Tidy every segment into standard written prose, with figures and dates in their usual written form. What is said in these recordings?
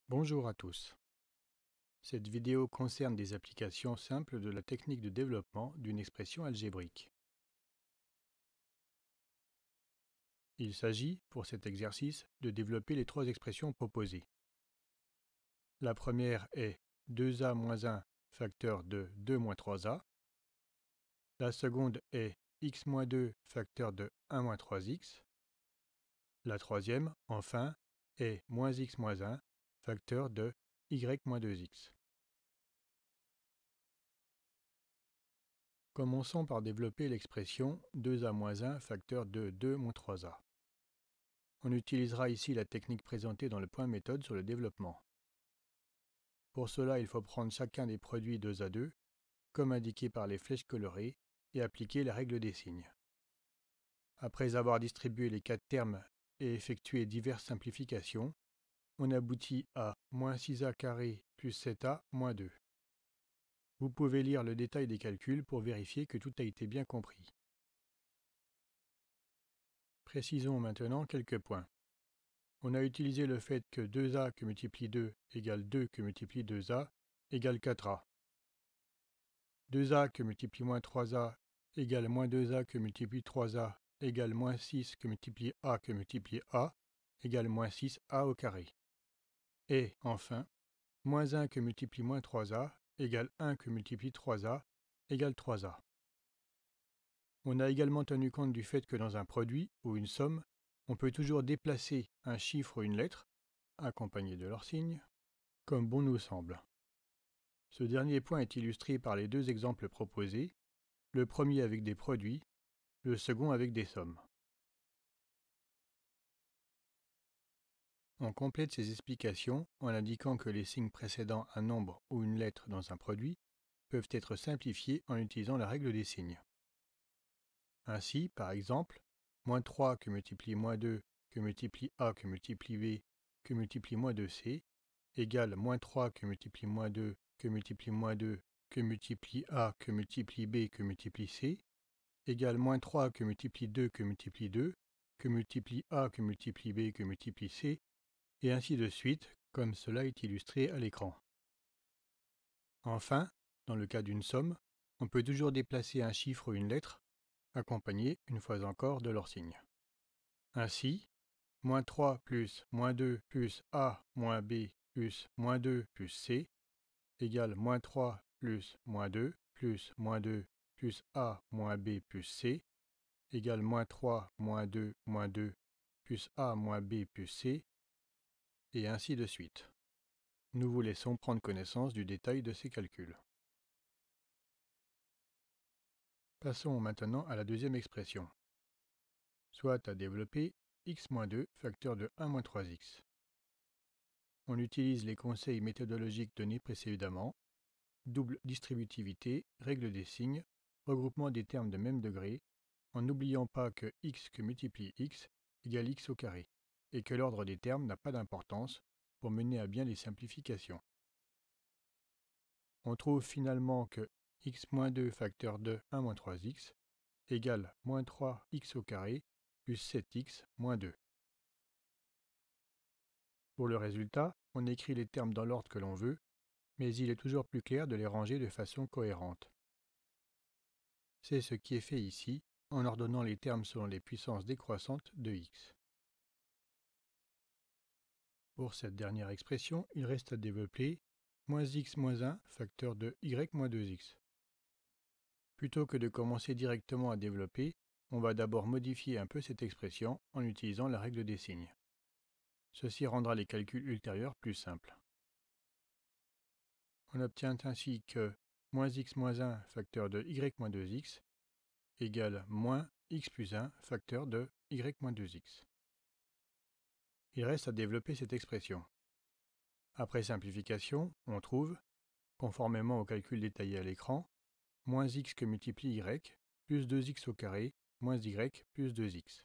Bonjour à tous. Cette vidéo concerne des applications simples de la technique de développement d'une expression algébrique. Il s'agit, pour cet exercice, de développer les trois expressions proposées. La première est 2a moins 1 facteur de 2 moins 3a. La seconde est x moins 2 facteur de 1 moins 3x. La troisième, enfin, est moins x moins 1 facteur de y moins 2x. Commençons par développer l'expression 2a moins 1 facteur de 2 moins 3a. On utilisera ici la technique présentée dans le point méthode sur le développement. Pour cela, il faut prendre chacun des produits 2 à 2, comme indiqué par les flèches colorées, et appliquer la règle des signes. Après avoir distribué les quatre termes et effectué diverses simplifications, on aboutit à moins 6a carré plus 7a moins 2. Vous pouvez lire le détail des calculs pour vérifier que tout a été bien compris. Précisons maintenant quelques points. On a utilisé le fait que 2a que multiplie 2 égale 2 que multiplie 2a égale 4a. 2a que multiplie moins 3a égale moins 2a que multiplie 3a égale moins 6 que multiplie a que multiplie a égale moins 6a au carré. Et, enfin, moins 1 que multiplie moins 3a égale 1 que multiplie 3a égale 3a. On a également tenu compte du fait que dans un produit ou une somme, on peut toujours déplacer un chiffre ou une lettre, accompagné de leur signe, comme bon nous semble. Ce dernier point est illustré par les deux exemples proposés, le premier avec des produits, le second avec des sommes. On complète ces explications en indiquant que les signes précédant un nombre ou une lettre dans un produit peuvent être simplifiés en utilisant la règle des signes. Ainsi, par exemple, moins 3 que multiplie moins 2 que multiplie a que multiplie b que multiplie moins 2c égale moins 3 que multiplie moins 2 que multiplie moins 2 que multiplie a que multiplie b que multiplie c égale moins 3 que multiplie 2 que multiplie 2 que multiplie a que multiplie b que multiplie c et ainsi de suite, comme cela est illustré à l'écran. Enfin, dans le cas d'une somme, on peut toujours déplacer un chiffre ou une lettre, accompagnés une fois encore de leur signe. Ainsi, moins 3 plus moins 2 plus a moins b plus moins 2 plus c égale moins 3 plus moins 2 plus moins 2 plus a moins b plus c égale moins 3 moins 2 plus a moins b plus c et ainsi de suite. Nous vous laissons prendre connaissance du détail de ces calculs. Passons maintenant à la deuxième expression. Soit à développer x-2 facteur de 1 moins 3x. On utilise les conseils méthodologiques donnés précédemment, double distributivité, règle des signes, regroupement des termes de même degré, en n'oubliant pas que x que multiplie x égale x au carré, et que l'ordre des termes n'a pas d'importance pour mener à bien les simplifications. On trouve finalement que x-2 facteur de 1 moins 3x égale moins 3x au carré plus 7x moins 2. Pour le résultat, on écrit les termes dans l'ordre que l'on veut, mais il est toujours plus clair de les ranger de façon cohérente. C'est ce qui est fait ici, en ordonnant les termes selon les puissances décroissantes de x. Pour cette dernière expression, il reste à développer moins x moins 1 facteur de y moins 2x. Plutôt que de commencer directement à développer, on va d'abord modifier un peu cette expression en utilisant la règle des signes. Ceci rendra les calculs ultérieurs plus simples. On obtient ainsi que moins x moins 1 facteur de y moins 2x égale moins x plus 1 facteur de y moins 2x. Il reste à développer cette expression. Après simplification, on trouve, conformément au calcul détaillé à l'écran, moins x que multiplie y plus 2x au carré moins y plus 2x.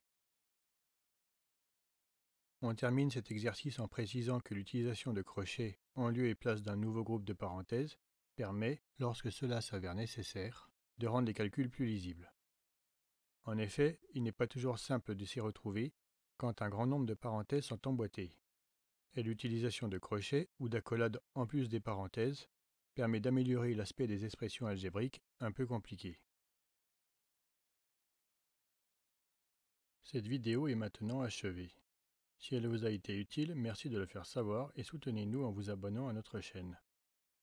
On termine cet exercice en précisant que l'utilisation de crochets en lieu et place d'un nouveau groupe de parenthèses permet, lorsque cela s'avère nécessaire, de rendre les calculs plus lisibles. En effet, il n'est pas toujours simple de s'y retrouver quand un grand nombre de parenthèses sont emboîtées. et l'utilisation de crochets ou d'accolades en plus des parenthèses permet d'améliorer l'aspect des expressions algébriques un peu compliquées. Cette vidéo est maintenant achevée. Si elle vous a été utile, merci de le faire savoir et soutenez-nous en vous abonnant à notre chaîne.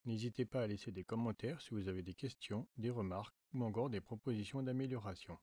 N'hésitez pas à laisser des commentaires si vous avez des questions, des remarques ou encore des propositions d'amélioration.